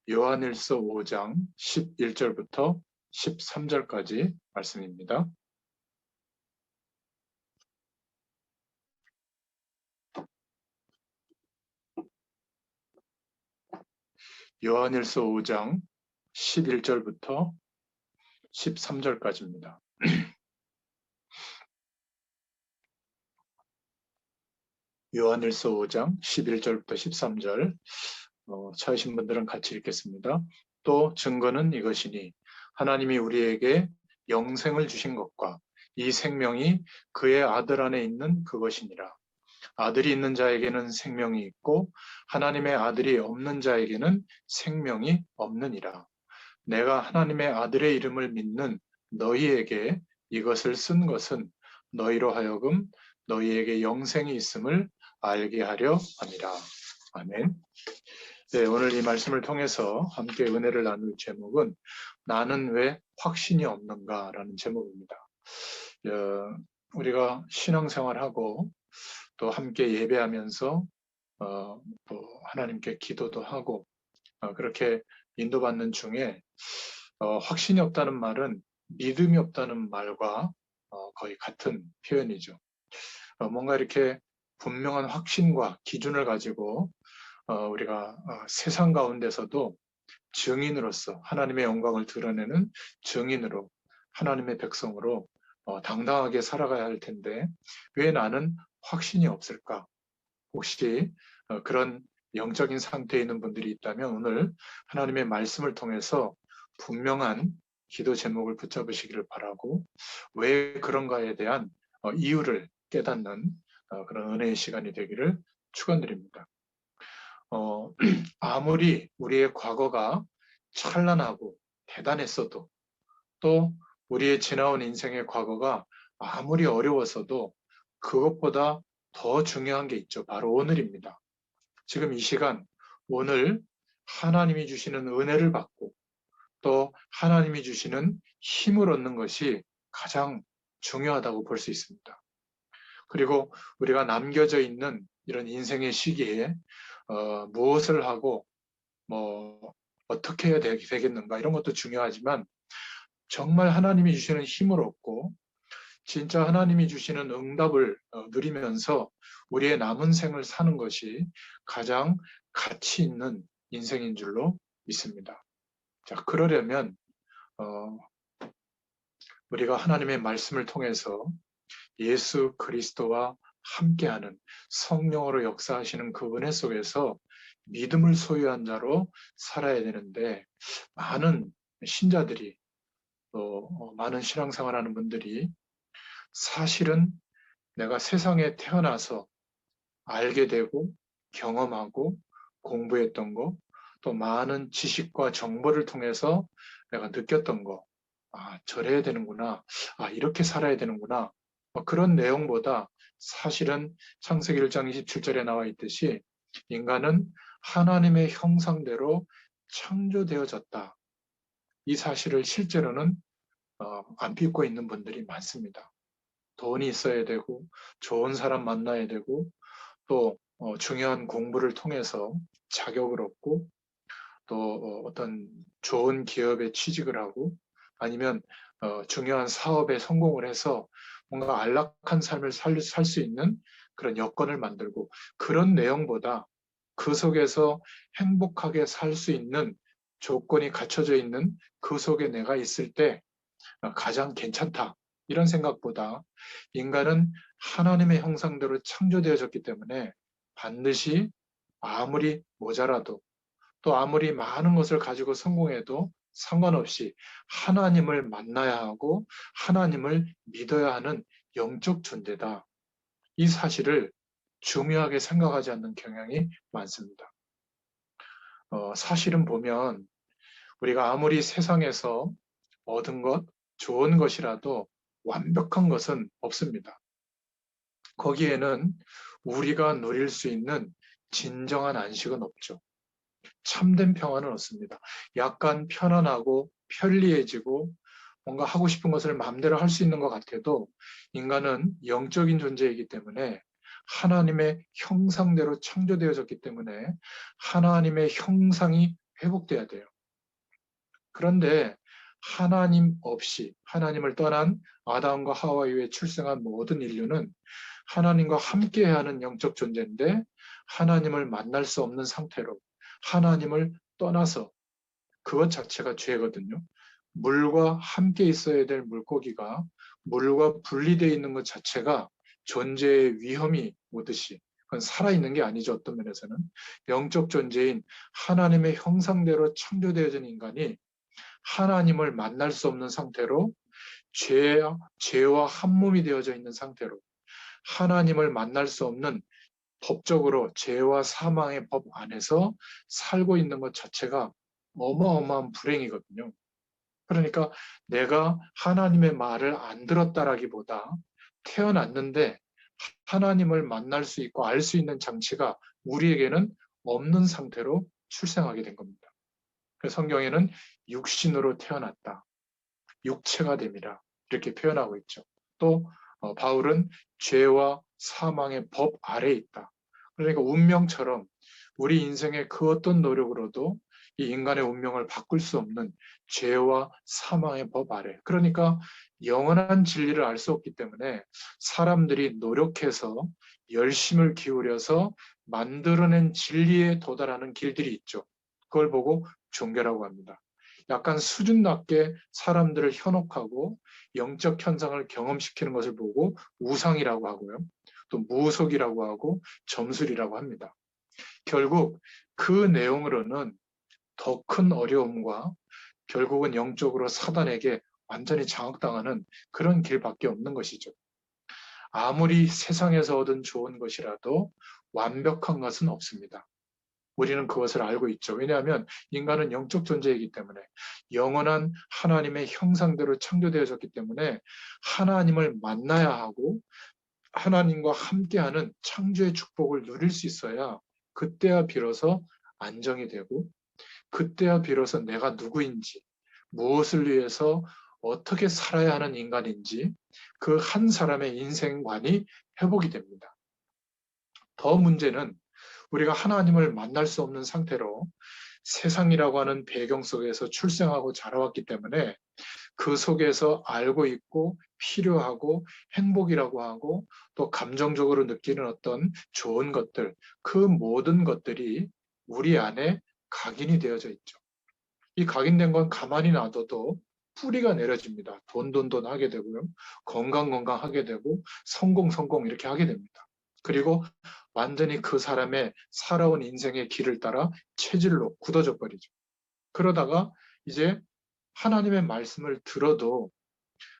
요한일서 5장 11절부터 13절까지 말씀입니다. 요한일서 5장 11절부터 13절까지입니다. 요한일서 5장 11절부터 13절 찾으신 분들은 같이 읽겠습니다. 또 증거는 이것이니 하나님이 우리에게 영생을 주신 것과 이 생명이 그의 아들 안에 있는 그것이니라. 아들이 있는 자에게는 생명이 있고 하나님의 아들이 없는 자에게는 생명이 없느니라. 내가 하나님의 아들의 이름을 믿는 너희에게 이것을 쓴 것은 너희로 하여금 너희에게 영생이 있음을 알게 하려 함이라. 아멘. 네, 오늘 이 말씀을 통해서 함께 은혜를 나눌 제목은 나는 왜 확신이 없는가라는 제목입니다. 우리가 신앙생활하고 또 함께 예배하면서 또 하나님께 기도도 하고 그렇게 인도받는 중에 확신이 없다는 말은 믿음이 없다는 말과 거의 같은 표현이죠. 뭔가 이렇게 분명한 확신과 기준을 가지고 우리가 세상 가운데서도 증인으로서 하나님의 영광을 드러내는 증인으로 하나님의 백성으로 당당하게 살아가야 할 텐데 왜 나는 확신이 없을까? 혹시 그런 영적인 상태에 있는 분들이 있다면 오늘 하나님의 말씀을 통해서 분명한 기도 제목을 붙잡으시기를 바라고 왜 그런가에 대한 이유를 깨닫는 그런 은혜의 시간이 되기를 축원드립니다. 아무리 우리의 과거가 찬란하고 대단했어도 또 우리의 지나온 인생의 과거가 아무리 어려웠어도 그것보다 더 중요한 게 있죠. 바로 오늘입니다. 지금 이 시간, 오늘 하나님이 주시는 은혜를 받고 또 하나님이 주시는 힘을 얻는 것이 가장 중요하다고 볼 수 있습니다. 그리고 우리가 남겨져 있는 이런 인생의 시기에 무엇을 하고 뭐 어떻게 해야 되겠는가 이런 것도 중요하지만 정말 하나님이 주시는 힘을 얻고 진짜 하나님이 주시는 응답을 누리면서 우리의 남은 생을 사는 것이 가장 가치 있는 인생인 줄로 믿습니다. 자, 그러려면 우리가 하나님의 말씀을 통해서 예수 그리스도와 함께하는 성령으로 역사하시는 그 은혜 속에서 믿음을 소유한 자로 살아야 되는데 많은 신자들이 또 많은 신앙생활하는 분들이 사실은 내가 세상에 태어나서 알게 되고 경험하고 공부했던 거, 또 많은 지식과 정보를 통해서 내가 느꼈던 거, 저래야 되는구나, 이렇게 살아야 되는구나, 그런 내용보다 사실은 창세기 1장 27절에 나와 있듯이 인간은 하나님의 형상대로 창조되어졌다. 이 사실을 실제로는 안 믿고 있는 분들이 많습니다. 돈이 있어야 되고 좋은 사람 만나야 되고 또 중요한 공부를 통해서 자격을 얻고 또 어떤 좋은 기업에 취직을 하고 아니면 중요한 사업에 성공을 해서 뭔가 안락한 삶을 살 수 있는 그런 여건을 만들고 그런 내용보다 그 속에서 행복하게 살 수 있는 조건이 갖춰져 있는 그 속에 내가 있을 때 가장 괜찮다. 이런 생각보다 인간은 하나님의 형상대로 창조되어졌기 때문에 반드시 아무리 모자라도 또 아무리 많은 것을 가지고 성공해도 상관없이 하나님을 만나야 하고 하나님을 믿어야 하는 영적 존재다. 이 사실을 중요하게 생각하지 않는 경향이 많습니다. 사실은 보면 우리가 아무리 세상에서 얻은 것, 좋은 것이라도 완벽한 것은 없습니다. 거기에는 우리가 누릴 수 있는 진정한 안식은 없죠. 참된 평안은 없습니다. 약간 편안하고 편리해지고 뭔가 하고 싶은 것을 마음대로 할 수 있는 것 같아도 인간은 영적인 존재이기 때문에 하나님의 형상대로 창조되어졌기 때문에 하나님의 형상이 회복돼야 돼요. 그런데 하나님 없이 하나님을 떠난 아담과 하와 이후에 출생한 모든 인류는 하나님과 함께해야 하는 영적 존재인데 하나님을 만날 수 없는 상태로 하나님을 떠나서 그것 자체가 죄거든요. 물과 함께 있어야 될 물고기가 물과 분리되어 있는 것 자체가 존재의 위험이 오듯이 그건 살아있는 게 아니죠. 어떤 면에서는 영적 존재인 하나님의 형상대로 창조되어진 인간이 하나님을 만날 수 없는 상태로 죄와 한 몸이 되어져 있는 상태로 하나님을 만날 수 없는 법적으로 죄와 사망의 법 안에서 살고 있는 것 자체가 어마어마한 불행이거든요. 그러니까 내가 하나님의 말을 안 들었다라기보다 태어났는데 하나님을 만날 수 있고 알 수 있는 장치가 우리에게는 없는 상태로 출생하게 된 겁니다. 그래서 성경에는 육신으로 태어났다. 육체가 됨이라 이렇게 표현하고 있죠. 또 바울은 죄와 사망의 법 아래에 있다. 그러니까 운명처럼 우리 인생의 그 어떤 노력으로도 이 인간의 운명을 바꿀 수 없는 죄와 사망의 법 아래. 그러니까 영원한 진리를 알 수 없기 때문에 사람들이 노력해서 열심을 기울여서 만들어낸 진리에 도달하는 길들이 있죠. 그걸 보고 종교라고 합니다. 약간 수준 낮게 사람들을 현혹하고 영적 현상을 경험시키는 것을 보고 우상이라고 하고요. 또 무속이라고 하고 점술이라고 합니다. 결국 그 내용으로는 더 큰 어려움과 결국은 영적으로 사단에게 완전히 장악당하는 그런 길밖에 없는 것이죠. 아무리 세상에서 얻은 좋은 것이라도 완벽한 것은 없습니다. 우리는 그것을 알고 있죠. 왜냐하면 인간은 영적 존재이기 때문에 영원한 하나님의 형상대로 창조되어졌기 때문에 하나님을 만나야 하고 하나님과 함께하는 창조의 축복을 누릴 수 있어야 그때야 비로소 안정이 되고 그때야 비로소 내가 누구인지 무엇을 위해서 어떻게 살아야 하는 인간인지 그 한 사람의 인생관이 회복이 됩니다. 더 문제는 우리가 하나님을 만날 수 없는 상태로 세상이라고 하는 배경 속에서 출생하고 자라왔기 때문에 그 속에서 알고 있고 필요하고 행복이라고 하고 또 감정적으로 느끼는 어떤 좋은 것들, 그 모든 것들이 우리 안에 각인이 되어져 있죠. 이 각인된 건 가만히 놔둬도 뿌리가 내려집니다. 돈 하게 되고요. 건강 하게 되고 성공 이렇게 하게 됩니다. 그리고 완전히 그 사람의 살아온 인생의 길을 따라 체질로 굳어져 버리죠. 그러다가 이제 하나님의 말씀을 들어도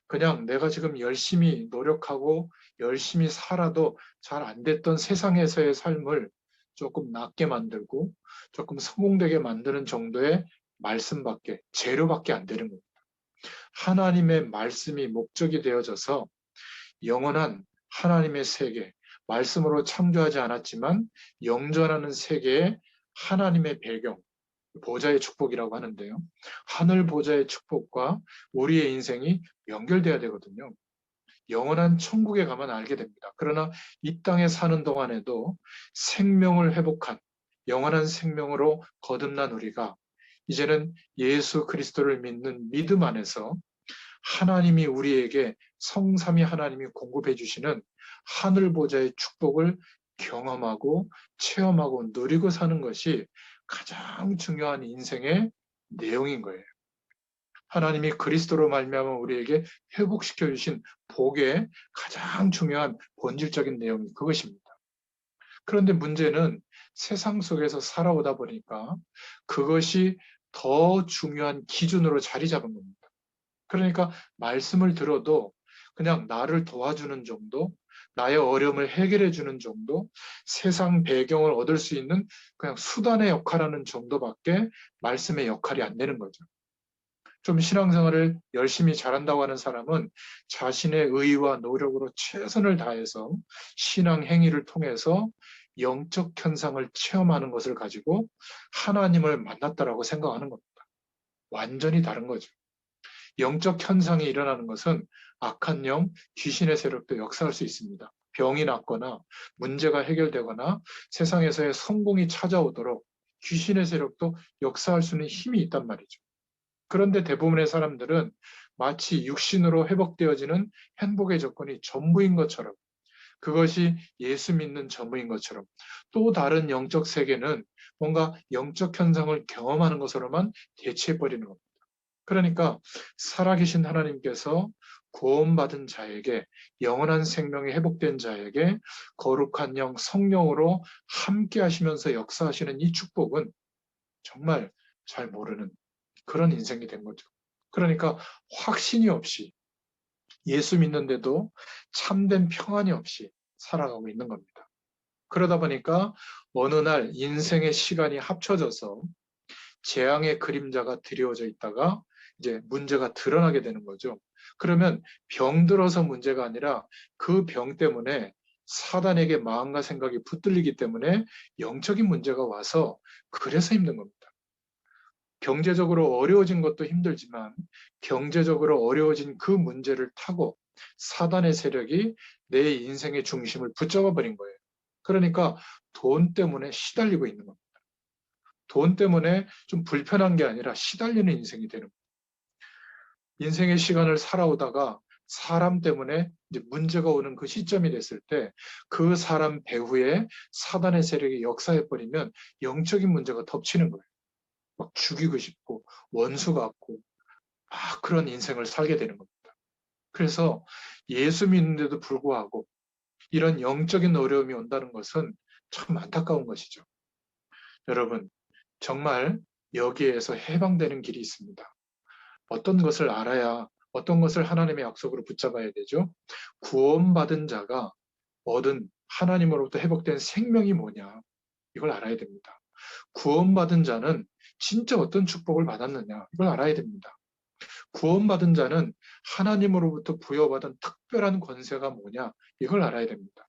그냥 내가 지금 열심히 노력하고 열심히 살아도 잘 안 됐던 세상에서의 삶을 조금 낫게 만들고 조금 성공되게 만드는 정도의 말씀밖에, 재료밖에 안 되는 겁니다. 하나님의 말씀이 목적이 되어져서 영원한 하나님의 세계, 말씀으로 창조하지 않았지만 영존하는 세계의 하나님의 배경, 보좌의 축복이라고 하는데요. 하늘 보좌의 축복과 우리의 인생이 연결돼야 되거든요. 영원한 천국에 가면 알게 됩니다. 그러나 이 땅에 사는 동안에도 생명을 회복한 영원한 생명으로 거듭난 우리가 이제는 예수 그리스도를 믿는 믿음 안에서 하나님이 우리에게 성삼위 하나님이 공급해 주시는 하늘 보좌의 축복을 경험하고 체험하고 누리고 사는 것이 가장 중요한 인생의 내용인 거예요. 하나님이 그리스도로 말미암아 우리에게 회복시켜 주신 복의 가장 중요한 본질적인 내용이 그것입니다. 그런데 문제는 세상 속에서 살아오다 보니까 그것이 더 중요한 기준으로 자리 잡은 겁니다. 그러니까 말씀을 들어도 그냥 나를 도와주는 정도, 나의 어려움을 해결해 주는 정도, 세상 배경을 얻을 수 있는 그냥 수단의 역할하는 정도밖에 말씀의 역할이 안 되는 거죠. 좀 신앙생활을 열심히 잘한다고 하는 사람은 자신의 의와 노력으로 최선을 다해서 신앙 행위를 통해서 영적 현상을 체험하는 것을 가지고 하나님을 만났다라고 생각하는 겁니다. 완전히 다른 거죠. 영적 현상이 일어나는 것은 악한 영, 귀신의 세력도 역사할 수 있습니다. 병이 낫거나 문제가 해결되거나 세상에서의 성공이 찾아오도록 귀신의 세력도 역사할 수 있는 힘이 있단 말이죠. 그런데 대부분의 사람들은 마치 육신으로 회복되어지는 행복의 조건이 전부인 것처럼, 그것이 예수 믿는 전부인 것처럼, 또 다른 영적 세계는 뭔가 영적 현상을 경험하는 것으로만 대체해버리는 겁니다. 그러니까 살아계신 하나님께서 구원받은 자에게, 영원한 생명이 회복된 자에게 거룩한 영 성령으로 함께 하시면서 역사하시는 이 축복은 정말 잘 모르는 그런 인생이 된 거죠. 그러니까 확신이 없이, 예수 믿는데도 참된 평안이 없이 살아가고 있는 겁니다. 그러다 보니까 어느 날 인생의 시간이 합쳐져서 재앙의 그림자가 드리워져 있다가 이제 문제가 드러나게 되는 거죠. 그러면 병들어서 문제가 아니라 그 병 때문에 사단에게 마음과 생각이 붙들리기 때문에 영적인 문제가 와서, 그래서 힘든 겁니다. 경제적으로 어려워진 것도 힘들지만 경제적으로 어려워진 그 문제를 타고 사단의 세력이 내 인생의 중심을 붙잡아 버린 거예요. 그러니까 돈 때문에 시달리고 있는 겁니다. 돈 때문에 좀 불편한 게 아니라 시달리는 인생이 되는 거예요. 인생의 시간을 살아오다가 사람 때문에 이제 문제가 오는 그 시점이 됐을 때 그 사람 배후에 사단의 세력이 역사해 버리면 영적인 문제가 덮치는 거예요. 막 죽이고 싶고 원수 같고 그런 인생을 살게 되는 겁니다. 그래서 예수 믿는데도 불구하고 이런 영적인 어려움이 온다는 것은 참 안타까운 것이죠. 여러분, 정말 여기에서 해방되는 길이 있습니다. 어떤 것을 알아야, 어떤 것을 하나님의 약속으로 붙잡아야 되죠? 구원받은 자가 얻은 하나님으로부터 회복된 생명이 뭐냐? 이걸 알아야 됩니다. 구원받은 자는 진짜 어떤 축복을 받았느냐? 이걸 알아야 됩니다. 구원받은 자는 하나님으로부터 부여받은 특별한 권세가 뭐냐? 이걸 알아야 됩니다.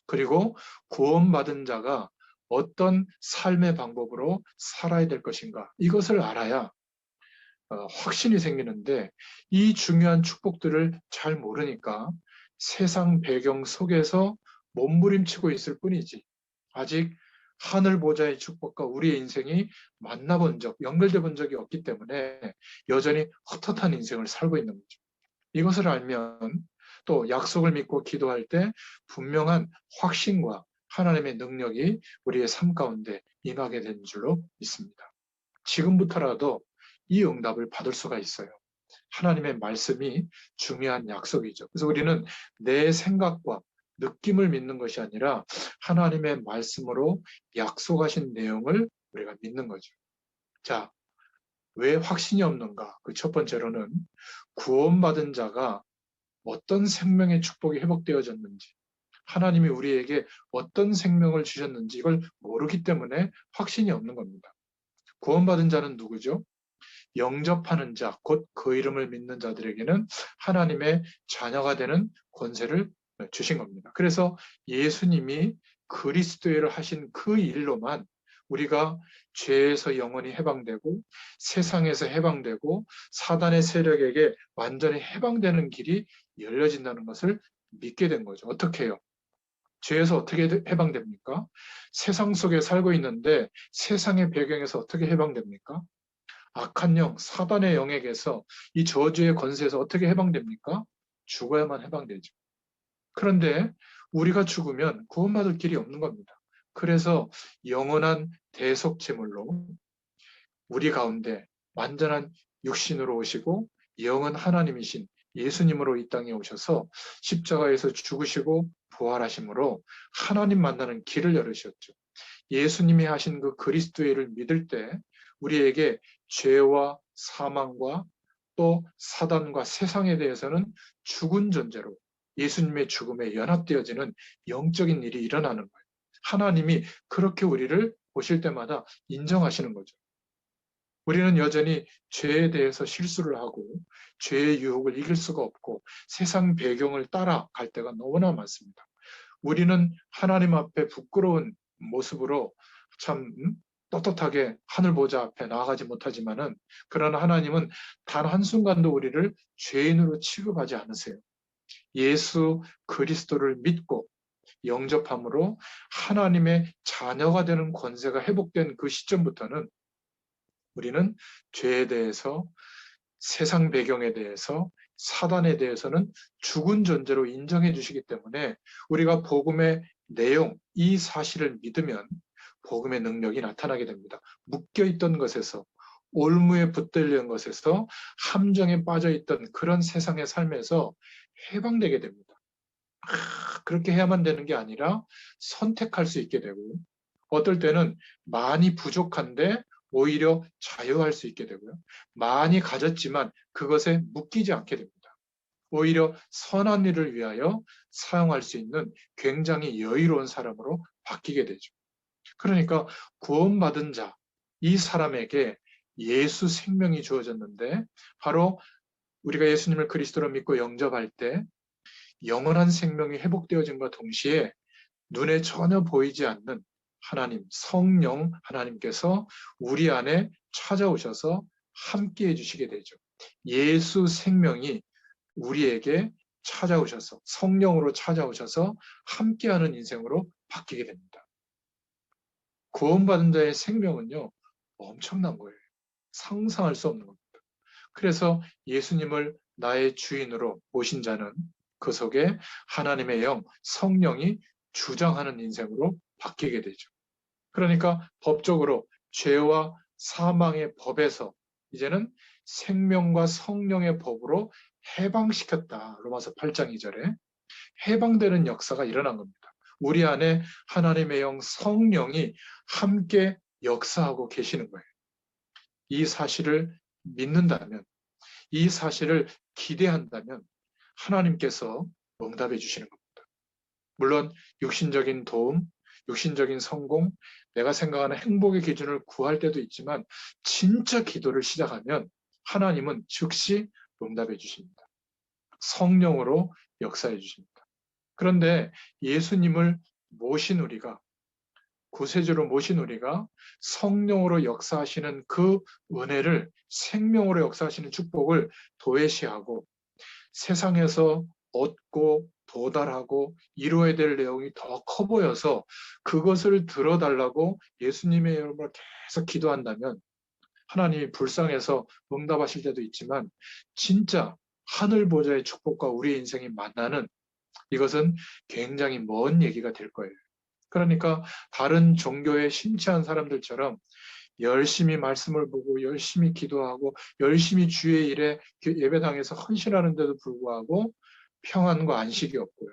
그리고 구원받은 자가 어떤 삶의 방법으로 살아야 될 것인가? 이것을 알아야 확신이 생기는데, 이 중요한 축복들을 잘 모르니까 세상 배경 속에서 몸부림치고 있을 뿐이지, 아직 하늘 보좌의 축복과 우리의 인생이 만나본 적, 연결돼 본 적이 없기 때문에 여전히 헛헛한 인생을 살고 있는 거죠. 이것을 알면 또 약속을 믿고 기도할 때 분명한 확신과 하나님의 능력이 우리의 삶 가운데 임하게 된 줄로 믿습니다. 지금부터라도 이 응답을 받을 수가 있어요. 하나님의 말씀이 중요한 약속이죠. 그래서 우리는 내 생각과 느낌을 믿는 것이 아니라 하나님의 말씀으로 약속하신 내용을 우리가 믿는 거죠. 자, 왜 확신이 없는가? 그 첫 번째로는 구원받은 자가 어떤 생명의 축복이 회복되어졌는지, 하나님이 우리에게 어떤 생명을 주셨는지 이걸 모르기 때문에 확신이 없는 겁니다. 구원받은 자는 누구죠? 영접하는 자, 곧 그 이름을 믿는 자들에게는 하나님의 자녀가 되는 권세를 주신 겁니다. 그래서 예수님이 그리스도를 하신 그 일로만 우리가 죄에서 영원히 해방되고 세상에서 해방되고 사단의 세력에게 완전히 해방되는 길이 열려진다는 것을 믿게 된 거죠. 어떻게 해요? 죄에서 어떻게 해방됩니까? 세상 속에 살고 있는데 세상의 배경에서 어떻게 해방됩니까? 악한 영, 사단의 영에게서, 이 저주의 권세에서 어떻게 해방됩니까? 죽어야만 해방되죠. 그런데 우리가 죽으면 구원받을 길이 없는 겁니다. 그래서 영원한 대속제물로 우리 가운데 완전한 육신으로 오시고 영은 하나님이신 예수님으로 이 땅에 오셔서 십자가에서 죽으시고 부활하심으로 하나님 만나는 길을 열으셨죠. 예수님이 하신 그 그리스도의 일을 믿을 때 우리에게 죄와 사망과 또 사단과 세상에 대해서는 죽은 존재로 예수님의 죽음에 연합되어지는 영적인 일이 일어나는 거예요. 하나님이 그렇게 우리를 보실 때마다 인정하시는 거죠. 우리는 여전히 죄에 대해서 실수를 하고 죄의 유혹을 이길 수가 없고 세상 배경을 따라갈 때가 너무나 많습니다. 우리는 하나님 앞에 부끄러운 모습으로 참 떳떳하게 하늘 보좌 앞에 나아가지 못하지만은, 그러나 하나님은 단 한순간도 우리를 죄인으로 취급하지 않으세요. 예수 그리스도를 믿고 영접함으로 하나님의 자녀가 되는 권세가 회복된 그 시점부터는 우리는 죄에 대해서, 세상 배경에 대해서, 사단에 대해서는 죽은 존재로 인정해 주시기 때문에 우리가 복음의 내용, 이 사실을 믿으면 복음의 능력이 나타나게 됩니다. 묶여있던 것에서, 올무에 붙들리는 것에서, 함정에 빠져있던 그런 세상의 삶에서 해방되게 됩니다. 그렇게 해야만 되는 게 아니라 선택할 수 있게 되고, 어떨 때는 많이 부족한데 오히려 자유할 수 있게 되고요. 많이 가졌지만 그것에 묶이지 않게 됩니다. 오히려 선한 일을 위하여 사용할 수 있는 굉장히 여유로운 사람으로 바뀌게 되죠. 그러니까 구원받은 자, 이 사람에게 예수 생명이 주어졌는데, 바로 우리가 예수님을 그리스도로 믿고 영접할 때 영원한 생명이 회복되어짐과 동시에 눈에 전혀 보이지 않는 하나님, 성령 하나님께서 우리 안에 찾아오셔서 함께 해주시게 되죠. 예수 생명이 우리에게 찾아오셔서, 성령으로 찾아오셔서 함께하는 인생으로 바뀌게 됩니다. 구원받은 자의 생명은요, 엄청난 거예요. 상상할 수 없는 겁니다. 그래서 예수님을 나의 주인으로 모신 자는 그 속에 하나님의 영, 성령이 주장하는 인생으로 바뀌게 되죠. 그러니까 법적으로 죄와 사망의 법에서 이제는 생명과 성령의 법으로 해방시켰다. 로마서 8장 2절에 해방되는 역사가 일어난 겁니다. 우리 안에 하나님의 영, 성령이 함께 역사하고 계시는 거예요. 이 사실을 믿는다면, 이 사실을 기대한다면 하나님께서 응답해 주시는 겁니다. 물론 육신적인 도움, 육신적인 성공, 내가 생각하는 행복의 기준을 구할 때도 있지만 진짜 기도를 시작하면 하나님은 즉시 응답해 주십니다. 성령으로 역사해 주십니다. 그런데 예수님을 모신 우리가, 구세주로 모신 우리가 성령으로 역사하시는 그 은혜를, 생명으로 역사하시는 축복을 도외시하고 세상에서 얻고 도달하고 이루어야 될 내용이 더 커 보여서 그것을 들어달라고 예수님의 이름으로 계속 기도한다면 하나님이 불쌍해서 응답하실 때도 있지만, 진짜 하늘 보좌의 축복과 우리의 인생이 만나는, 이것은 굉장히 먼 얘기가 될 거예요. 그러니까 다른 종교에 심취한 사람들처럼 열심히 말씀을 보고 열심히 기도하고 열심히 주의 일에 예배당에서 헌신하는데도 불구하고 평안과 안식이 없고요.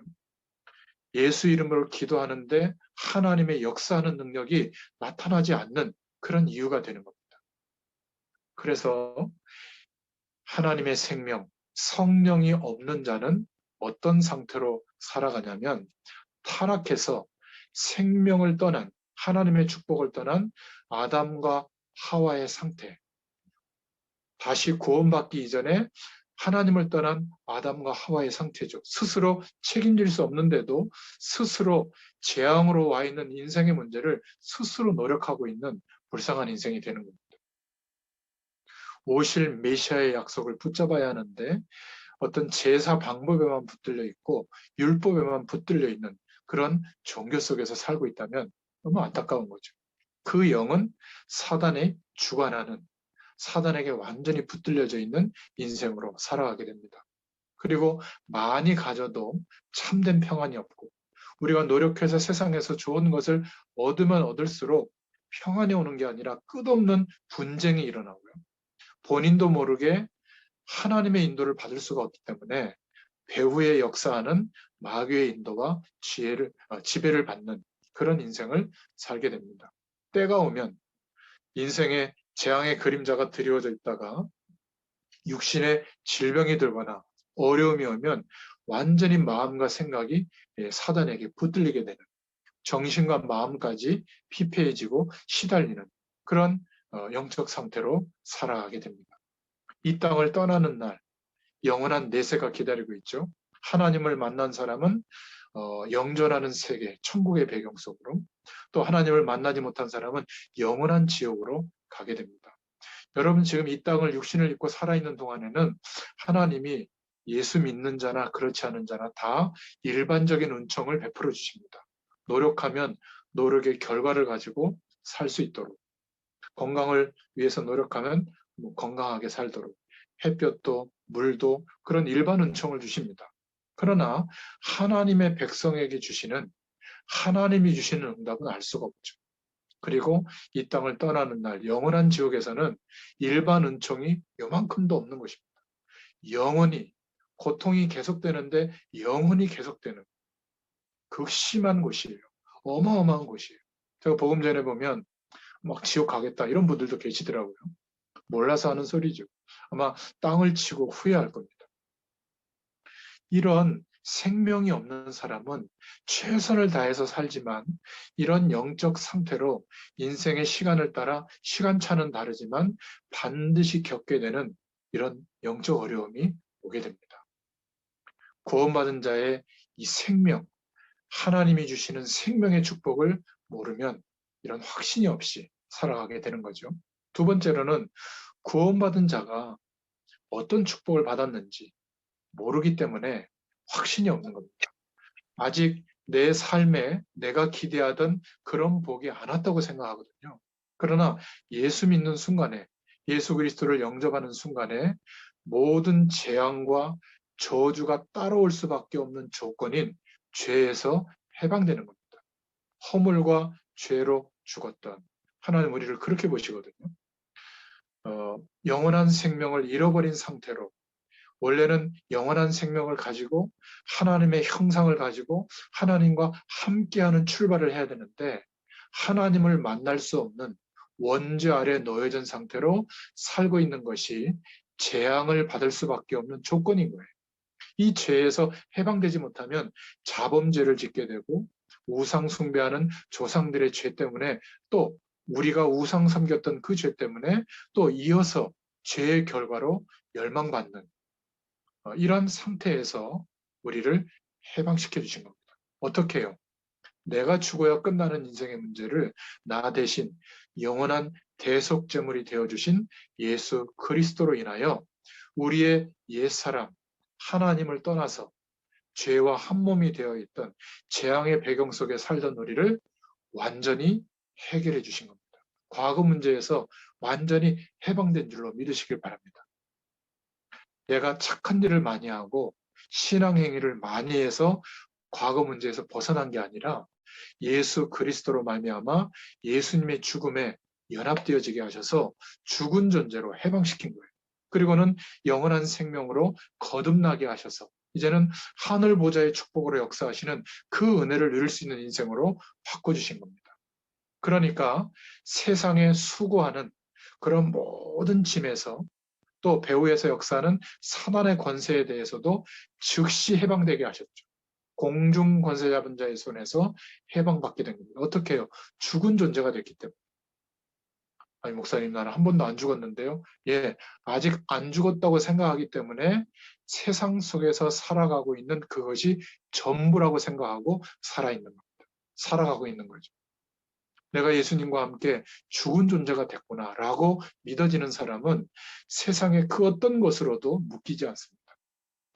예수 이름으로 기도하는데 하나님의 역사하는 능력이 나타나지 않는 그런 이유가 되는 겁니다. 그래서 하나님의 생명, 성령이 없는 자는 어떤 상태로 살아가냐면 타락해서 생명을 떠난, 하나님의 축복을 떠난 아담과 하와의 상태, 다시 구원받기 이전에 하나님을 떠난 아담과 하와의 상태죠. 스스로 책임질 수 없는데도 스스로 재앙으로 와 있는 인생의 문제를 스스로 노력하고 있는 불쌍한 인생이 되는 겁니다. 오실 메시아의 약속을 붙잡아야 하는데 어떤 제사 방법에만 붙들려 있고 율법에만 붙들려 있는 그런 종교 속에서 살고 있다면 너무 안타까운 거죠. 그 영은 사단의 주관하는, 사단에게 완전히 붙들려져 있는 인생으로 살아가게 됩니다. 그리고 많이 가져도 참된 평안이 없고, 우리가 노력해서 세상에서 좋은 것을 얻으면 얻을수록 평안이 오는 게 아니라 끝없는 분쟁이 일어나고요. 본인도 모르게 하나님의 인도를 받을 수가 없기 때문에 배후에 역사하는 마귀의 인도와 지배를 받는 그런 인생을 살게 됩니다. 때가 오면 인생의 재앙의 그림자가 드리워져 있다가 육신의 질병이 들거나 어려움이 오면 완전히 마음과 생각이 사단에게 붙들리게 되는, 정신과 마음까지 피폐해지고 시달리는 그런 영적 상태로 살아가게 됩니다. 이 땅을 떠나는 날 영원한 내세가 기다리고 있죠. 하나님을 만난 사람은 영존하는 세계, 천국의 배경 속으로, 또 하나님을 만나지 못한 사람은 영원한 지옥으로 가게 됩니다. 여러분 지금 이 땅을 육신을 입고 살아있는 동안에는 하나님이 예수 믿는 자나 그렇지 않은 자나 다 일반적인 은총을 베풀어 주십니다. 노력하면 노력의 결과를 가지고 살 수 있도록, 건강을 위해서 노력하면 건강하게 살도록, 햇볕도 물도 그런 일반 은총을 주십니다. 그러나 하나님의 백성에게 주시는, 하나님이 주시는 응답은 알 수가 없죠. 그리고 이 땅을 떠나는 날 영원한 지옥에서는 일반 은총이 요만큼도 없는 것입니다. 영원히 고통이 계속되는데 영원히 계속되는 극심한 곳이에요. 어마어마한 곳이에요. 제가 복음 전에 보면 막 지옥 가겠다 이런 분들도 계시더라고요. 몰라서 하는 소리죠. 아마 땅을 치고 후회할 겁니다. 이런 생명이 없는 사람은 최선을 다해서 살지만 이런 영적 상태로 인생의 시간을 따라 시간차는 다르지만 반드시 겪게 되는 이런 영적 어려움이 오게 됩니다. 구원받은 자의 이 생명, 하나님이 주시는 생명의 축복을 모르면 이런 확신이 없이 살아가게 되는 거죠. 두 번째로는 구원받은 자가 어떤 축복을 받았는지 모르기 때문에 확신이 없는 겁니다. 아직 내 삶에 내가 기대하던 그런 복이 안 왔다고 생각하거든요. 그러나 예수 믿는 순간에, 예수 그리스도를 영접하는 순간에 모든 재앙과 저주가 따라올 수밖에 없는 조건인 죄에서 해방되는 겁니다. 허물과 죄로 죽었던 하나님 우리를 그렇게 보시거든요. 영원한 생명을 잃어버린 상태로 원래는 영원한 생명을 가지고 하나님의 형상을 가지고 하나님과 함께하는 출발을 해야 되는데 하나님을 만날 수 없는 원죄 아래 놓여진 상태로 살고 있는 것이 재앙을 받을 수밖에 없는 조건인 거예요. 이 죄에서 해방되지 못하면 자범죄를 짓게 되고 우상 숭배하는 조상들의 죄 때문에 또 우리가 우상 섬겼던 그 죄 때문에 또 이어서 죄의 결과로 멸망받는 이런 상태에서 우리를 해방시켜 주신 겁니다. 어떻게 해요? 내가 죽어야 끝나는 인생의 문제를 나 대신 영원한 대속제물이 되어주신 예수 그리스도로 인하여 우리의 옛사람, 하나님을 떠나서 죄와 한 몸이 되어 있던 재앙의 배경 속에 살던 우리를 완전히 해결해 주신 겁니다. 과거 문제에서 완전히 해방된 줄로 믿으시길 바랍니다. 내가 착한 일을 많이 하고 신앙 행위를 많이 해서 과거 문제에서 벗어난 게 아니라 예수 그리스도로 말미암아 예수님의 죽음에 연합되어지게 하셔서 죽은 존재로 해방시킨 거예요. 그리고는 영원한 생명으로 거듭나게 하셔서 이제는 하늘 보좌의 축복으로 역사하시는 그 은혜를 누릴 수 있는 인생으로 바꿔주신 겁니다. 그러니까 세상에 수고하는 그런 모든 짐에서 또 배후에서 역사하는 사단의 권세에 대해서도 즉시 해방되게 하셨죠. 공중 권세 잡은 자의 손에서 해방받게 된 겁니다. 어떻게 해요? 죽은 존재가 됐기 때문에. 아니 목사님 나는 한 번도 안 죽었는데요. 예, 아직 안 죽었다고 생각하기 때문에 세상 속에서 살아가고 있는 그것이 전부라고 생각하고 살아있는 겁니다. 살아가고 있는 거죠. 내가 예수님과 함께 죽은 존재가 됐구나라고 믿어지는 사람은 세상의 그 어떤 것으로도 묶이지 않습니다.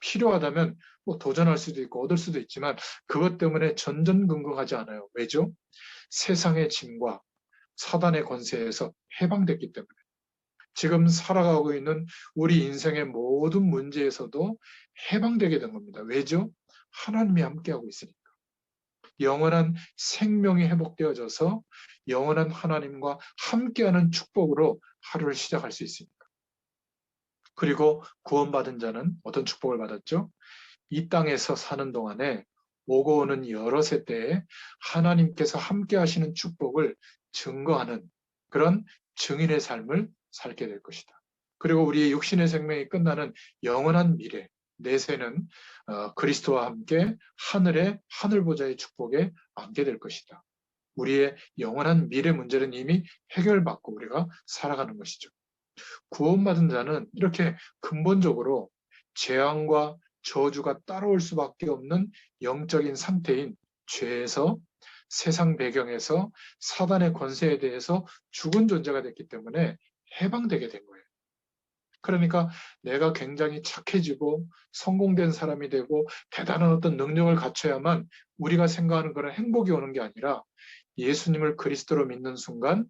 필요하다면 뭐 도전할 수도 있고 얻을 수도 있지만 그것 때문에 전전긍긍하지 않아요. 왜죠? 세상의 짐과 사단의 권세에서 해방됐기 때문에. 지금 살아가고 있는 우리 인생의 모든 문제에서도 해방되게 된 겁니다. 왜죠? 하나님이 함께하고 있으니까. 영원한 생명이 회복되어져서 영원한 하나님과 함께하는 축복으로 하루를 시작할 수 있습니다. 그리고 구원받은 자는 어떤 축복을 받았죠? 이 땅에서 사는 동안에 오고 오는 여러 세대에 하나님께서 함께 하시는 축복을 증거하는 그런 증인의 삶을 살게 될 것이다. 그리고 우리의 육신의 생명이 끝나는 영원한 미래, 내세는 그리스도와 함께 하늘의 하늘 보좌의 축복에 앉게 될 것이다. 우리의 영원한 미래 문제는 이미 해결받고 우리가 살아가는 것이죠. 구원받은 자는 이렇게 근본적으로 재앙과 저주가 따라올 수밖에 없는 영적인 상태인 죄에서 세상 배경에서 사단의 권세에 대해서 죽은 존재가 됐기 때문에 해방되게 된 거예요. 그러니까 내가 굉장히 착해지고 성공된 사람이 되고 대단한 어떤 능력을 갖춰야만 우리가 생각하는 그런 행복이 오는 게 아니라 예수님을 그리스도로 믿는 순간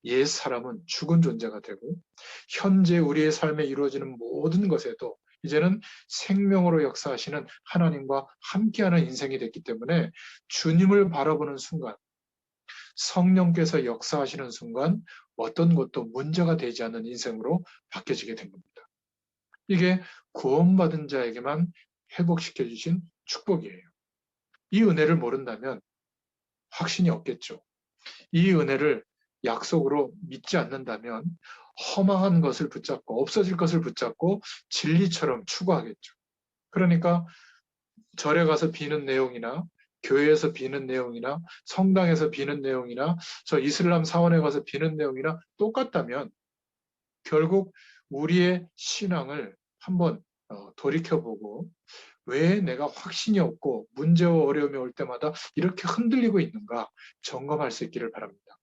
옛 사람은 죽은 존재가 되고 현재 우리의 삶에 이루어지는 모든 것에도 이제는 생명으로 역사하시는 하나님과 함께하는 인생이 됐기 때문에 주님을 바라보는 순간, 성령께서 역사하시는 순간 어떤 것도 문제가 되지 않는 인생으로 바뀌어지게 된 겁니다. 이게 구원받은 자에게만 회복시켜 주신 축복이에요. 이 은혜를 모른다면 확신이 없겠죠. 이 은혜를 약속으로 믿지 않는다면 허망한 것을 붙잡고 없어질 것을 붙잡고 진리처럼 추구하겠죠. 그러니까 절에 가서 비는 내용이나 교회에서 비는 내용이나 성당에서 비는 내용이나 저 이슬람 사원에 가서 비는 내용이나 똑같다면 결국 우리의 신앙을 한번 돌이켜보고 왜 내가 확신이 없고 문제와 어려움이 올 때마다 이렇게 흔들리고 있는가 점검할 수 있기를 바랍니다.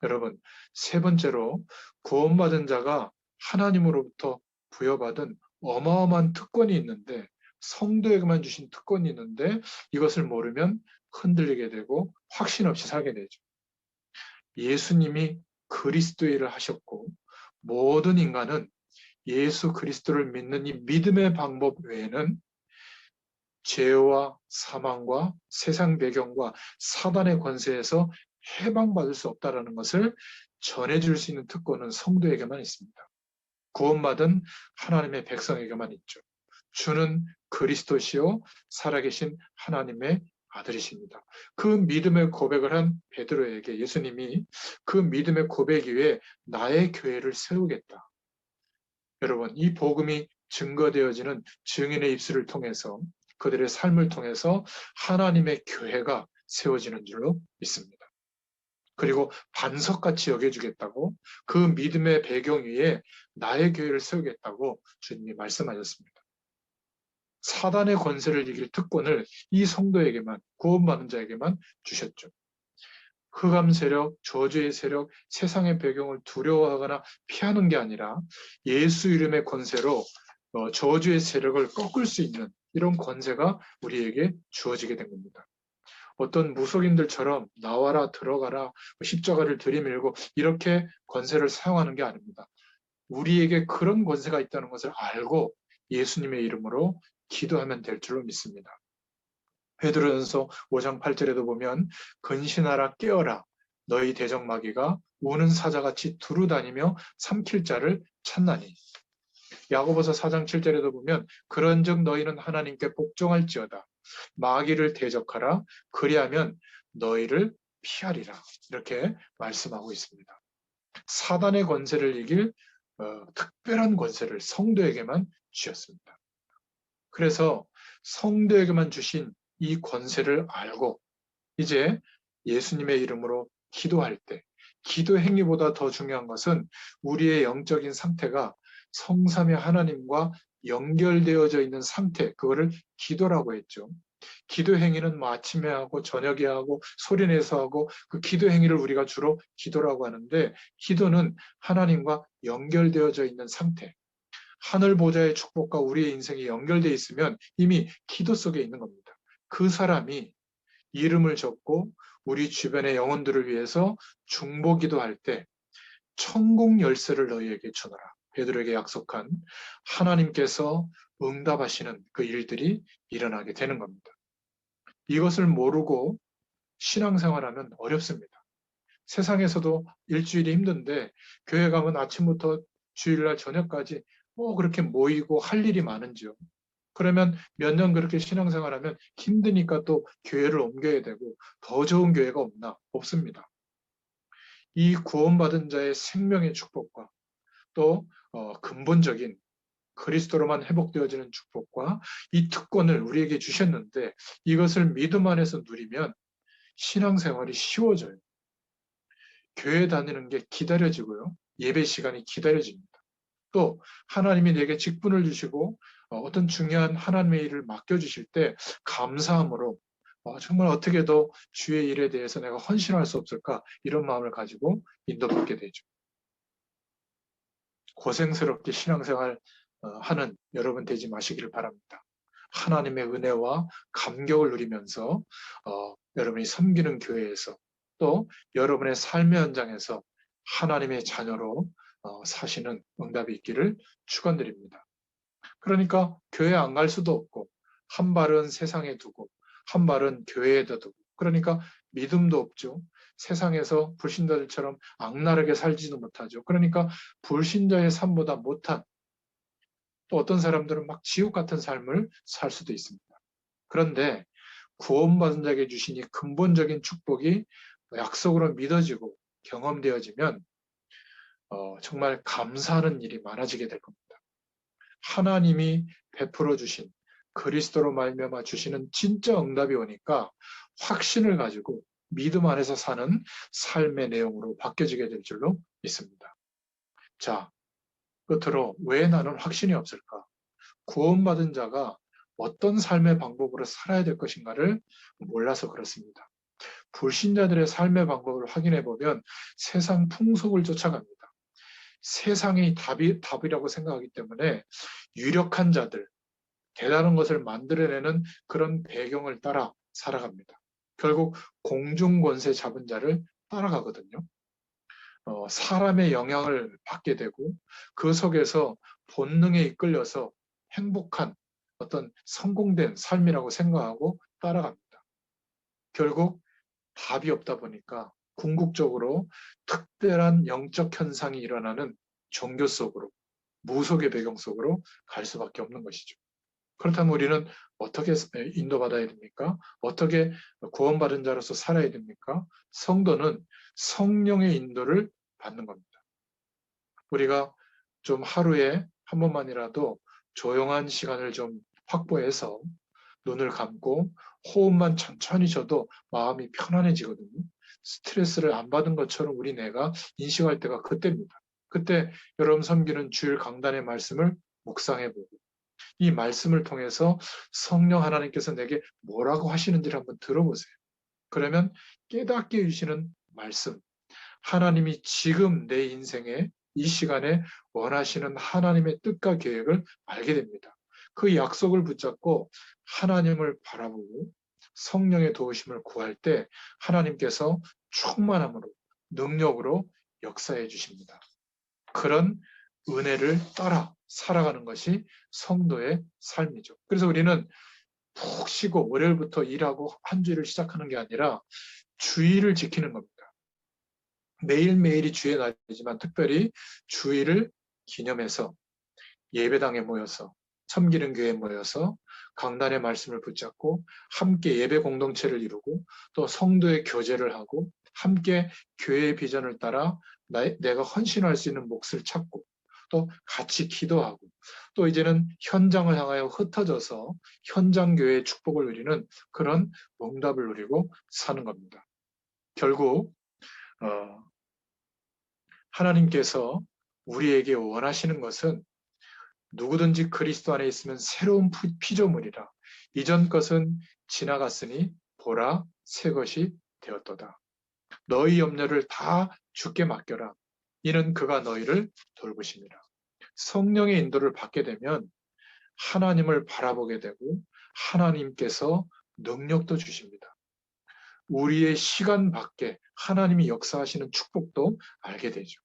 여러분, 세 번째로 구원받은 자가 하나님으로부터 부여받은 어마어마한 특권이 있는데 성도에게만 주신 특권이 있는데 이것을 모르면 흔들리게 되고 확신 없이 살게 되죠. 예수님이 그리스도의 일을 하셨고 모든 인간은 예수 그리스도를 믿는 이 믿음의 방법 외에는 죄와 사망과 세상 배경과 사단의 권세에서 해방받을 수 없다는 것을 전해줄 수 있는 특권은 성도에게만 있습니다. 구원받은 하나님의 백성에게만 있죠. 주는 그리스도시요 살아계신 하나님의 아들이십니다. 그 믿음의 고백을 한 베드로에게 예수님이 그 믿음의 고백 위에 나의 교회를 세우겠다. 여러분, 이 복음이 증거되어지는 증인의 입술을 통해서 그들의 삶을 통해서 하나님의 교회가 세워지는 줄로 믿습니다. 그리고 반석같이 여겨주겠다고 그 믿음의 배경 위에 나의 교회를 세우겠다고 주님이 말씀하셨습니다. 사단의 권세를 이길 특권을 이 성도에게만, 구원받은 자에게만 주셨죠. 흑암 세력, 저주의 세력, 세상의 배경을 두려워하거나 피하는 게 아니라 예수 이름의 권세로 저주의 세력을 꺾을 수 있는 이런 권세가 우리에게 주어지게 된 겁니다. 어떤 무속인들처럼 나와라 들어가라 십자가를 들이밀고 이렇게 권세를 사용하는 게 아닙니다. 우리에게 그런 권세가 있다는 것을 알고 예수님의 이름으로 기도하면 될 줄로 믿습니다. 베드로전서 5장 8절에도 보면 근신하라 깨어라 너희 대적마귀가 우는 사자같이 두루다니며 삼킬 자를 찾나니. 야고보서 4장 7절에도 보면 그런즉 너희는 하나님께 복종할지어다 마귀를 대적하라 그리하면 너희를 피하리라 이렇게 말씀하고 있습니다. 사단의 권세를 이길 특별한 권세를 성도에게만 주셨습니다. 그래서 성도에게만 주신 이 권세를 알고 이제 예수님의 이름으로 기도할 때 기도 행위보다 더 중요한 것은 우리의 영적인 상태가 성삼위 하나님과 연결되어져 있는 상태, 그거를 기도라고 했죠. 기도 행위는 뭐 아침에 하고 저녁에 하고 소리내서 하고 그 기도 행위를 우리가 주로 기도라고 하는데 기도는 하나님과 연결되어져 있는 상태. 하늘 보좌의 축복과 우리의 인생이 연결되어 있으면 이미 기도 속에 있는 겁니다. 그 사람이 이름을 적고 우리 주변의 영혼들을 위해서 중보기도할 때 천국 열쇠를 너희에게 주노라. 베드로에게 약속한 하나님께서 응답하시는 그 일들이 일어나게 되는 겁니다. 이것을 모르고 신앙생활하면 어렵습니다. 세상에서도 일주일이 힘든데 교회 가면 아침부터 주일날 저녁까지 그렇게 모이고 할 일이 많은지요. 그러면 몇 년 그렇게 신앙생활하면 힘드니까 또 교회를 옮겨야 되고 더 좋은 교회가 없나? 없습니다. 이 구원받은 자의 생명의 축복과 또 근본적인 그리스도로만 회복되어지는 축복과 이 특권을 우리에게 주셨는데 이것을 믿음 안에서 누리면 신앙생활이 쉬워져요. 교회 다니는 게 기다려지고요. 예배 시간이 기다려집니다. 또 하나님이 내게 직분을 주시고 어떤 중요한 하나님의 일을 맡겨주실 때 감사함으로 정말 어떻게 더 주의 일에 대해서 내가 헌신할 수 없을까 이런 마음을 가지고 인도받게 되죠. 고생스럽게 신앙생활 하는 여러분 되지 마시기를 바랍니다. 하나님의 은혜와 감격을 누리면서 여러분이 섬기는 교회에서 또 여러분의 삶의 현장에서 하나님의 자녀로 사시는 응답이 있기를 축원드립니다. 그러니까 교회 안 갈 수도 없고 한 발은 세상에 두고 한 발은 교회에다 두고 그러니까 믿음도 없죠. 세상에서 불신자들처럼 악랄하게 살지도 못하죠. 그러니까 불신자의 삶보다 못한 또 어떤 사람들은 막 지옥 같은 삶을 살 수도 있습니다. 그런데 구원받은 자에게 주신 이 근본적인 축복이 약속으로 믿어지고 경험되어지면 정말 감사하는 일이 많아지게 될 겁니다. 하나님이 베풀어 주신 그리스도로 말미암아 주시는 진짜 응답이 오니까 확신을 가지고 믿음 안에서 사는 삶의 내용으로 바뀌어지게 될 줄로 믿습니다. 자, 끝으로 왜 나는 확신이 없을까? 구원받은 자가 어떤 삶의 방법으로 살아야 될 것인가를 몰라서 그렇습니다. 불신자들의 삶의 방법을 확인해 보면 세상 풍속을 쫓아갑니다. 세상이 답이라고 생각하기 때문에 유력한 자들, 대단한 것을 만들어내는 그런 배경을 따라 살아갑니다. 결국 공중권세 잡은 자를 따라가거든요. 사람의 영향을 받게 되고 그 속에서 본능에 이끌려서 행복한 어떤 성공된 삶이라고 생각하고 따라갑니다. 결국 답이 없다 보니까 궁극적으로 특별한 영적 현상이 일어나는 종교 속으로, 무속의 배경 속으로 갈 수밖에 없는 것이죠. 그렇다면 우리는 어떻게 인도받아야 됩니까? 어떻게 구원받은 자로서 살아야 됩니까? 성도는 성령의 인도를 받는 겁니다. 우리가 좀 하루에 한 번만이라도 조용한 시간을 좀 확보해서 눈을 감고 호흡만 천천히 쉬어도 마음이 편안해지거든요. 스트레스를 안 받은 것처럼 우리 뇌가 인식할 때가 그때입니다. 그때 여러분 섬기는 주일 강단의 말씀을 묵상해보고 이 말씀을 통해서 성령 하나님께서 내게 뭐라고 하시는지를 한번 들어보세요. 그러면 깨닫게 해주시는 말씀, 하나님이 지금 내 인생에 이 시간에 원하시는 하나님의 뜻과 계획을 알게 됩니다. 그 약속을 붙잡고 하나님을 바라보고 성령의 도우심을 구할 때 하나님께서 충만함으로 능력으로 역사해 주십니다. 그런 은혜를 따라 살아가는 것이 성도의 삶이죠. 그래서 우리는 푹 쉬고 월요일부터 일하고 한 주일을 시작하는 게 아니라 주일을 지키는 겁니다. 매일매일이 주의 날이지만 특별히 주일을 기념해서 예배당에 모여서 섬기는 교회에 모여서 강단의 말씀을 붙잡고 함께 예배 공동체를 이루고 또 성도의 교제를 하고 함께 교회의 비전을 따라 내가 헌신할 수 있는 몫을 찾고 또 같이 기도하고 또 이제는 현장을 향하여 흩어져서 현장 교회의 축복을 누리는 그런 응답을 누리고 사는 겁니다. 결국 하나님께서 우리에게 원하시는 것은 누구든지 그리스도 안에 있으면 새로운 피조물이라. 이전 것은 지나갔으니 보라 새 것이 되었도다. 너희 염려를 다 주께 맡겨라. 이는 그가 너희를 돌보심이라. 성령의 인도를 받게 되면 하나님을 바라보게 되고 하나님께서 능력도 주십니다. 우리의 시간 밖에 하나님이 역사하시는 축복도 알게 되죠.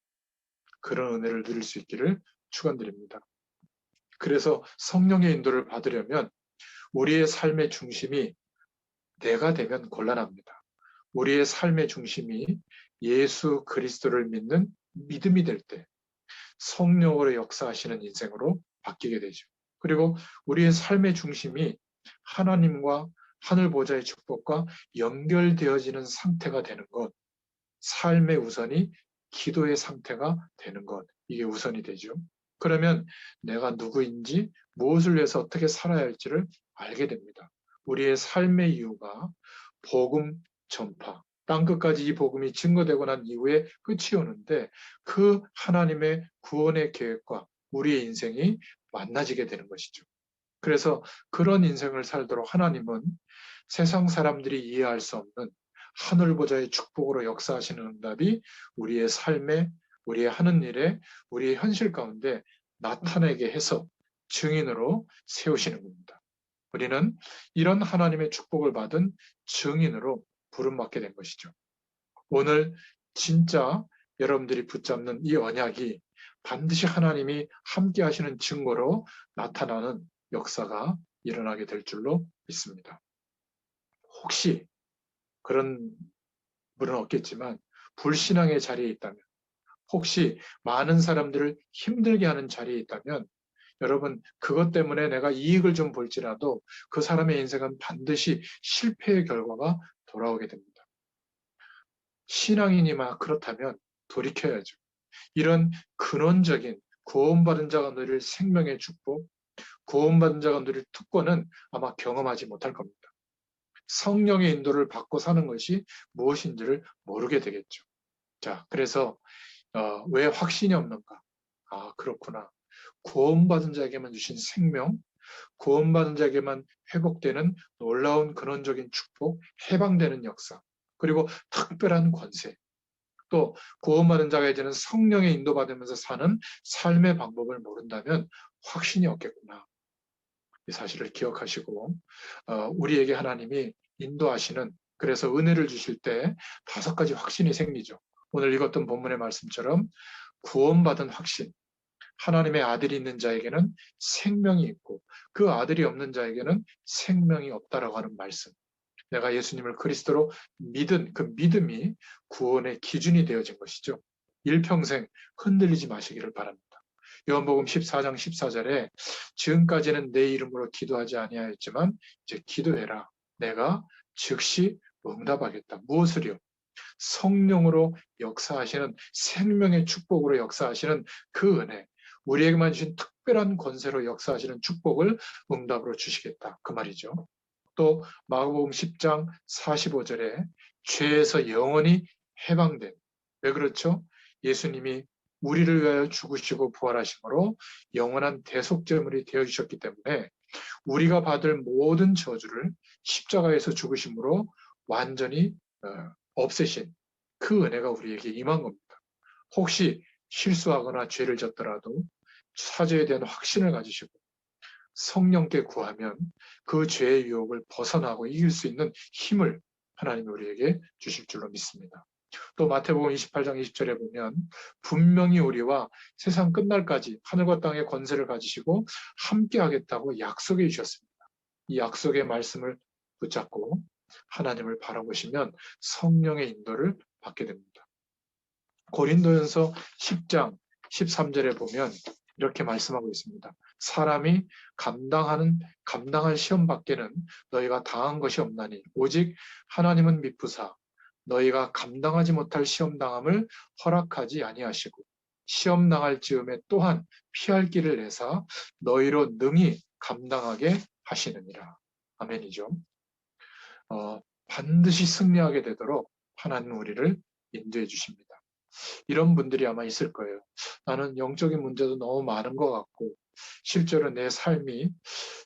그런 은혜를 누릴 수 있기를 축원드립니다. 그래서 성령의 인도를 받으려면 우리의 삶의 중심이 내가 되면 곤란합니다. 우리의 삶의 중심이 예수 그리스도를 믿는 믿음이 될 때 성령으로 역사하시는 인생으로 바뀌게 되죠. 그리고 우리의 삶의 중심이 하나님과 하늘 보좌의 축복과 연결되어지는 상태가 되는 것, 삶의 우선이 기도의 상태가 되는 것, 이게 우선이 되죠. 그러면 내가 누구인지 무엇을 위해서 어떻게 살아야 할지를 알게 됩니다. 우리의 삶의 이유가 복음 전파, 땅끝까지 이 복음이 증거되고 난 이후에 끝이 오는데 그 하나님의 구원의 계획과 우리의 인생이 만나지게 되는 것이죠. 그래서 그런 인생을 살도록 하나님은 세상 사람들이 이해할 수 없는 하늘 보좌의 축복으로 역사하시는 응답이 우리의 삶에 우리의 하는 일에 우리의 현실 가운데 나타내게 해서 증인으로 세우시는 겁니다. 우리는 이런 하나님의 축복을 받은 증인으로 부름받게 된 것이죠. 오늘 진짜 여러분들이 붙잡는 이 언약이 반드시 하나님이 함께 하시는 증거로 나타나는 역사가 일어나게 될 줄로 믿습니다. 혹시 그런 분은 없겠지만 불신앙의 자리에 있다면, 혹시 많은 사람들을 힘들게 하는 자리에 있다면, 여러분, 그것 때문에 내가 이익을 좀 볼지라도 그 사람의 인생은 반드시 실패의 결과가 돌아오게 됩니다. 신앙인이나 그렇다면 돌이켜야죠. 이런 근원적인 구원받은 자가 누릴 생명의 축복, 구원받은 자가 누릴 특권은 아마 경험하지 못할 겁니다. 성령의 인도를 받고 사는 것이 무엇인지를 모르게 되겠죠. 자, 그래서 왜 확신이 없는가? 아, 그렇구나. 구원받은 자에게만 주신 생명, 구원받은 자에게만 회복되는 놀라운 근원적인 축복, 해방되는 역사, 그리고 특별한 권세, 또 구원받은 자가 이제는 성령의 인도받으면서 사는 삶의 방법을 모른다면 확신이 없겠구나. 이 사실을 기억하시고 우리에게 하나님이 인도하시는, 그래서 은혜를 주실 때 5가지 확신이 생기죠. 오늘 읽었던 본문의 말씀처럼 구원받은 확신, 하나님의 아들이 있는 자에게는 생명이 있고 그 아들이 없는 자에게는 생명이 없다라고 하는 말씀. 내가 예수님을 그리스도로 믿은 그 믿음이 구원의 기준이 되어진 것이죠. 일평생 흔들리지 마시기를 바랍니다. 요한복음 14장 14절에 지금까지는 내 이름으로 기도하지 아니하였지만 이제 기도해라. 내가 즉시 응답하겠다. 무엇을요? 성령으로 역사하시는, 생명의 축복으로 역사하시는 그 은혜, 우리에게만 주신 특별한 권세로 역사하시는 축복을 응답으로 주시겠다. 그 말이죠. 또 마가복음 10장 45절에 죄에서 영원히 해방된, 왜 그렇죠? 예수님이 우리를 위하여 죽으시고 부활하심으로 영원한 대속제물이 되어 주셨기 때문에 우리가 받을 모든 저주를 십자가에서 죽으심으로 완전히 없애신 그 은혜가 우리에게 임한 겁니다. 혹시 실수하거나 죄를 졌더라도 사죄에 대한 확신을 가지시고 성령께 구하면 그 죄의 유혹을 벗어나고 이길 수 있는 힘을 하나님이 우리에게 주실 줄로 믿습니다. 또 마태복음 28장 20절에 보면 분명히 우리와 세상 끝날까지 하늘과 땅의 권세를 가지시고 함께 하겠다고 약속해 주셨습니다. 이 약속의 말씀을 붙잡고 하나님을 바라보시면 성령의 인도를 받게 됩니다. 고린도전서 10장 13절에 보면 이렇게 말씀하고 있습니다. 사람이 감당할 시험 밖에는 너희가 당한 것이 없나니 오직 하나님은 미쁘사 너희가 감당하지 못할 시험 당함을 허락하지 아니하시고 시험 당할 즈음에 또한 피할 길을 내사 너희로 능히 감당하게 하시느니라. 아멘이죠. 반드시 승리하게 되도록 하나님 우리를 인도해 주십니다. 이런 분들이 아마 있을 거예요. 나는 영적인 문제도 너무 많은 것 같고 실제로 내 삶이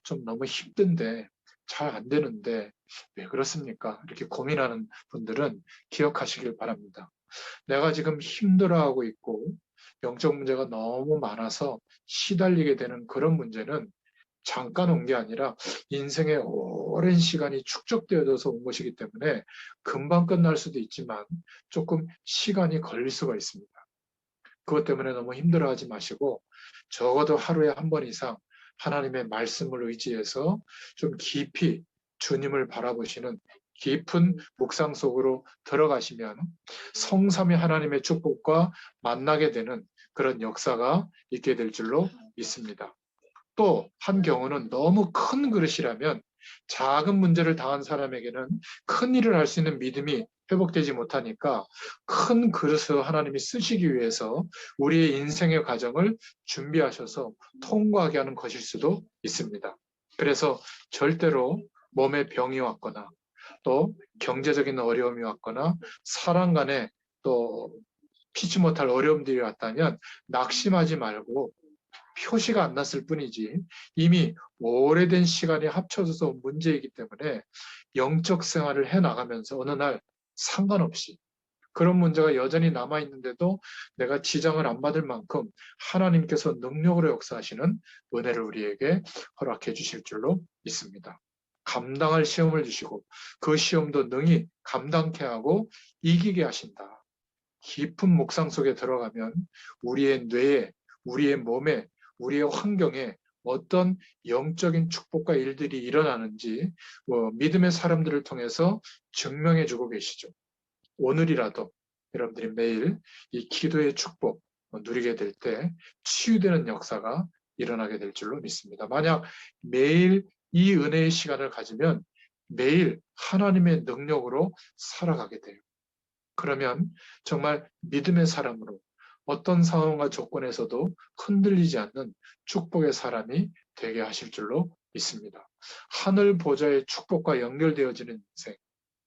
좀 너무 힘든데 잘 안 되는데 왜 그렇습니까? 이렇게 고민하는 분들은 기억하시길 바랍니다. 내가 지금 힘들어하고 있고 영적 문제가 너무 많아서 시달리게 되는 그런 문제는 잠깐 온 게 아니라 인생의 오랜 시간이 축적되어져서 온 것이기 때문에 금방 끝날 수도 있지만 조금 시간이 걸릴 수가 있습니다. 그것 때문에 너무 힘들어하지 마시고 적어도 하루에 한 번 이상 하나님의 말씀을 의지해서 좀 깊이 주님을 바라보시는 깊은 묵상 속으로 들어가시면 성삼위 하나님의 축복과 만나게 되는 그런 역사가 있게 될 줄로 믿습니다. 또 한 경우는 너무 큰 그릇이라면 작은 문제를 당한 사람에게는 큰 일을 할 수 있는 믿음이 회복되지 못하니까 큰 그릇을 하나님이 쓰시기 위해서 우리의 인생의 과정을 준비하셔서 통과하게 하는 것일 수도 있습니다. 그래서 절대로 몸에 병이 왔거나 또 경제적인 어려움이 왔거나 사람 간에 또 피치 못할 어려움들이 왔다면 낙심하지 말고 표시가 안 났을 뿐이지 이미 오래된 시간이 합쳐져서 온 문제이기 때문에 영적 생활을 해나가면서 어느 날 상관없이 그런 문제가 여전히 남아있는데도 내가 지장을 안 받을 만큼 하나님께서 능력으로 역사하시는 은혜를 우리에게 허락해 주실 줄로 믿습니다. 감당할 시험을 주시고 그 시험도 능히 감당케 하고 이기게 하신다. 깊은 묵상 속에 들어가면 우리의 뇌에, 우리의 몸에, 우리의 환경에 어떤 영적인 축복과 일들이 일어나는지 믿음의 사람들을 통해서 증명해 주고 계시죠. 오늘이라도 여러분들이 매일 이 기도의 축복 누리게 될 때 치유되는 역사가 일어나게 될 줄로 믿습니다. 만약 매일 이 은혜의 시간을 가지면 매일 하나님의 능력으로 살아가게 돼요. 그러면 정말 믿음의 사람으로 어떤 상황과 조건에서도 흔들리지 않는 축복의 사람이 되게 하실 줄로 믿습니다. 하늘 보좌의 축복과 연결되어지는 인생,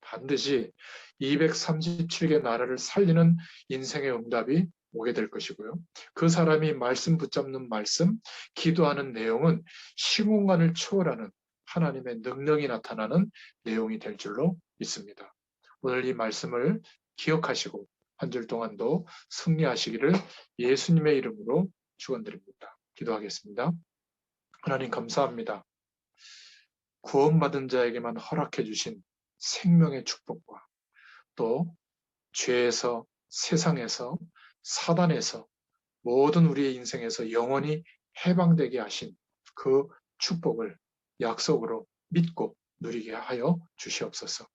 반드시 237개 나라를 살리는 인생의 응답이 오게 될 것이고요. 그 사람이 말씀 붙잡는 말씀, 기도하는 내용은 시공간을 초월하는 하나님의 능력이 나타나는 내용이 될 줄로 믿습니다. 오늘 이 말씀을 기억하시고 한 줄 동안도 승리하시기를 예수님의 이름으로 축원드립니다. 기도하겠습니다. 하나님 감사합니다. 구원받은 자에게만 허락해 주신 생명의 축복과 또 죄에서, 세상에서, 사단에서, 모든 우리의 인생에서 영원히 해방되게 하신 그 축복을 약속으로 믿고 누리게 하여 주시옵소서.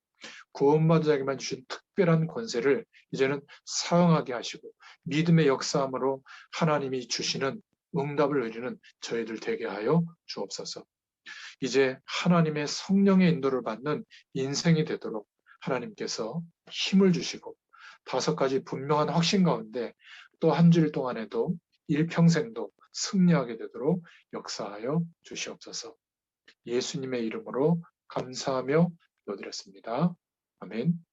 구원받은 자에게만 주신 특별한 권세를 이제는 사용하게 하시고 믿음의 역사함으로 하나님이 주시는 응답을 누리는 저희들 되게 하여 주옵소서. 이제 하나님의 성령의 인도를 받는 인생이 되도록 하나님께서 힘을 주시고 5가지 분명한 확신 가운데 또 한 주일 동안에도 일평생도 승리하게 되도록 역사하여 주시옵소서. 예수님의 이름으로 감사하며 기도드렸습니다. 아멘.